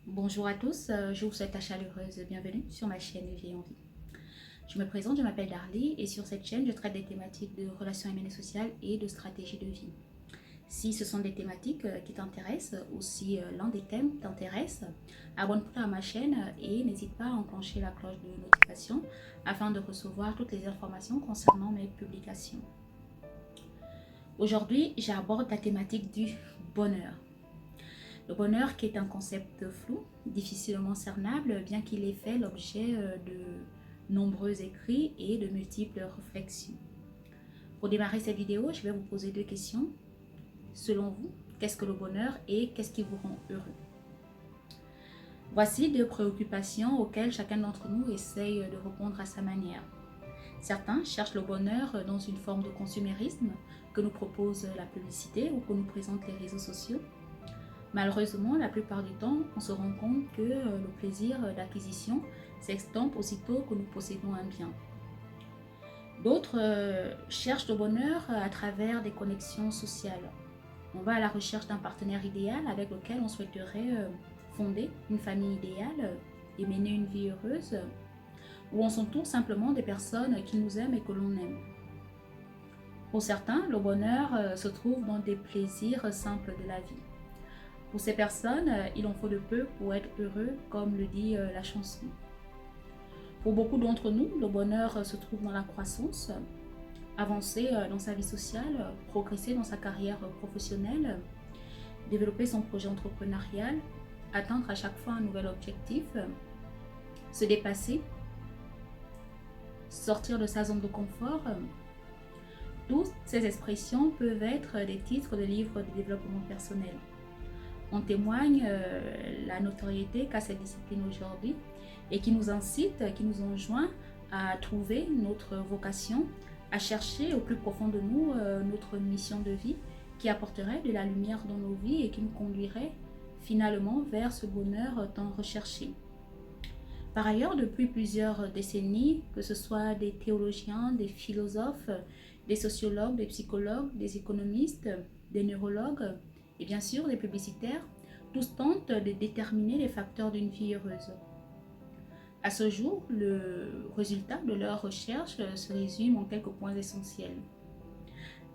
Bonjour à tous, je vous souhaite la chaleureuse bienvenue sur ma chaîne Vie en Vie. Je me présente, je m'appelle Darly et sur cette chaîne, je traite des thématiques de relations humaines et sociales et de stratégie de vie. Si ce sont des thématiques qui t'intéressent ou si l'un des thèmes t'intéresse, abonne-toi à ma chaîne et n'hésite pas à enclencher la cloche de notification afin de recevoir toutes les informations concernant mes publications. Aujourd'hui, j'aborde la thématique du bonheur. Le bonheur qui est un concept flou, difficilement cernable, bien qu'il ait fait l'objet de nombreux écrits et de multiples réflexions. Pour démarrer cette vidéo, je vais vous poser deux questions. Selon vous, qu'est-ce que le bonheur et qu'est-ce qui vous rend heureux? Voici deux préoccupations auxquelles chacun d'entre nous essaye de répondre à sa manière. Certains cherchent le bonheur dans une forme de consumérisme que nous propose la publicité ou que nous présentent les réseaux sociaux. Malheureusement, la plupart du temps, on se rend compte que le plaisir d'acquisition s'estompe aussitôt que nous possédons un bien. D'autres cherchent le bonheur à travers des connexions sociales. On va à la recherche d'un partenaire idéal avec lequel on souhaiterait fonder une famille idéale et mener une vie heureuse, où on s'entoure simplement des personnes qui nous aiment et que l'on aime. Pour certains, le bonheur se trouve dans des plaisirs simples de la vie. Pour ces personnes, il en faut de peu pour être heureux, comme le dit la chanson. Pour beaucoup d'entre nous, le bonheur se trouve dans la croissance, avancer dans sa vie sociale, progresser dans sa carrière professionnelle, développer son projet entrepreneurial, atteindre à chaque fois un nouvel objectif, se dépasser, sortir de sa zone de confort. Toutes ces expressions peuvent être des titres de livres de développement personnel. On témoigne la notoriété qu'a cette discipline aujourd'hui et qui nous incite, qui nous enjoint à trouver notre vocation, à chercher au plus profond de nous notre mission de vie qui apporterait de la lumière dans nos vies et qui nous conduirait finalement vers ce bonheur tant recherché. Par ailleurs, depuis plusieurs décennies, que ce soit des théologiens, des philosophes, des sociologues, des psychologues, des économistes, des neurologues, et bien sûr des publicitaires, tous tentent de déterminer les facteurs d'une vie heureuse. À ce jour, le résultat de leurs recherches se résume en quelques points essentiels.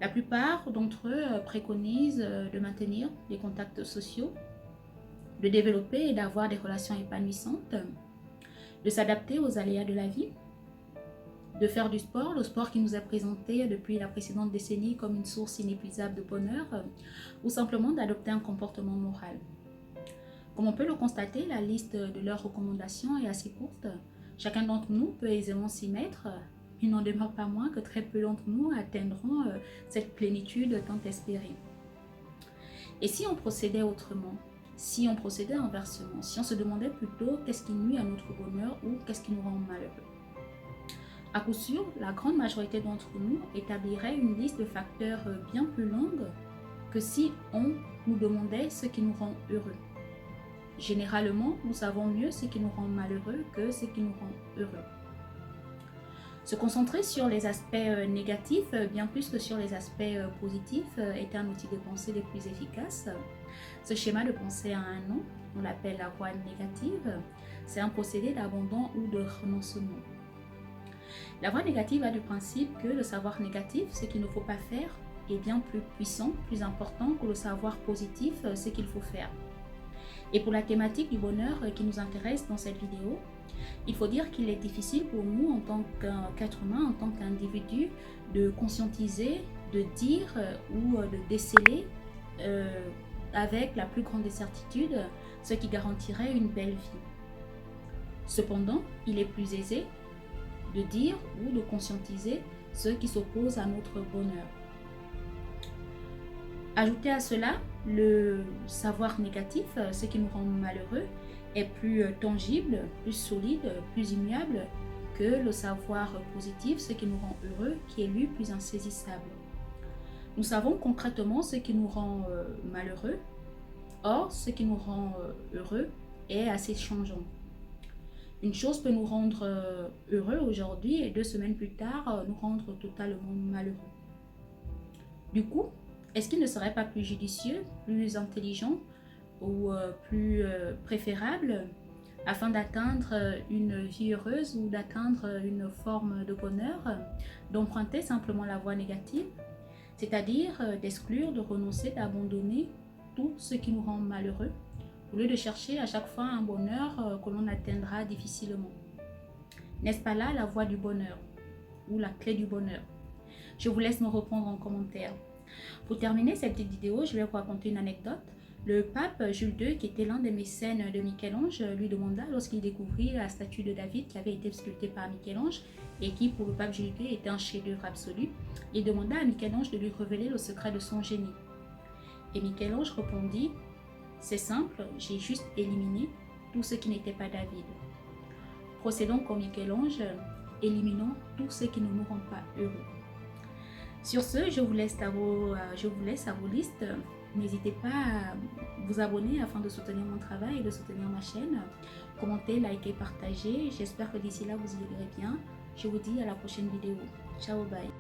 La plupart d'entre eux préconisent de maintenir des contacts sociaux, de développer et d'avoir des relations épanouissantes, de s'adapter aux aléas de la vie, de faire du sport, le sport qui nous est présenté depuis la précédente décennie comme une source inépuisable de bonheur, ou simplement d'adopter un comportement moral. Comme on peut le constater, la liste de leurs recommandations est assez courte. Chacun d'entre nous peut aisément s'y mettre. Il n'en demeure pas moins que très peu d'entre nous atteindront cette plénitude tant espérée. Et si on procédait autrement? Si on procédait inversement? Si on se demandait plutôt qu'est-ce qui nuit à notre bonheur ou qu'est-ce qui nous rend malheureux? À coup sûr, la grande majorité d'entre nous établirait une liste de facteurs bien plus longue que si on nous demandait ce qui nous rend heureux. Généralement, nous savons mieux ce qui nous rend malheureux que ce qui nous rend heureux. Se concentrer sur les aspects négatifs, bien plus que sur les aspects positifs, est un outil de pensée les plus efficaces. Ce schéma de pensée a un nom, on l'appelle la voie négative. C'est un procédé d'abandon ou de renoncement. La voie négative a du principe que le savoir négatif, ce qu'il ne faut pas faire, est bien plus puissant, plus important que le savoir positif, ce qu'il faut faire. Et pour la thématique du bonheur qui nous intéresse dans cette vidéo, il faut dire qu'il est difficile pour nous en tant qu'être humain, en tant qu'individu, de conscientiser, de dire ou de déceler avec la plus grande des certitudes ce qui garantirait une belle vie. Cependant, il est plus aisé de dire ou de conscientiser ce qui s'oppose à notre bonheur. Ajoutez à cela le savoir négatif, ce qui nous rend malheureux, est plus tangible, plus solide, plus immuable que le savoir positif, ce qui nous rend heureux, qui est lui plus insaisissable. Nous savons concrètement ce qui nous rend malheureux, or ce qui nous rend heureux est assez changeant. Une chose peut nous rendre heureux aujourd'hui et 2 semaines plus tard nous rendre totalement malheureux. Du coup, est-ce qu'il ne serait pas plus judicieux, plus intelligent ou plus préférable afin d'atteindre une vie heureuse ou d'atteindre une forme de bonheur, d'emprunter simplement la voie négative, c'est-à-dire d'exclure, de renoncer, d'abandonner tout ce qui nous rend malheureux, au lieu de chercher à chaque fois un bonheur que l'on atteindra difficilement. N'est-ce pas là la voie du bonheur ou la clé du bonheur? Je vous laisse me répondre en commentaire. Pour terminer cette petite vidéo, je vais vous raconter une anecdote. Le pape Jules II, qui était l'un des mécènes de Michel-Ange, lui demanda, lorsqu'il découvrit la statue de David qui avait été sculptée par Michel-Ange et qui, pour le pape Jules II, était un chef-d'œuvre absolu, il demanda à Michel-Ange de lui révéler le secret de son génie. Et Michel-Ange répondit, c'est simple, j'ai juste éliminé tout ce qui n'était pas David. Procédons comme Michel-Ange, éliminons tout ce qui ne nous rend pas heureux. Sur ce, je vous laisse à vos listes. N'hésitez pas à vous abonner afin de soutenir mon travail et de soutenir ma chaîne. Commentez, likez, partagez. J'espère que d'ici là, vous irez bien. Je vous dis à la prochaine vidéo. Ciao, bye.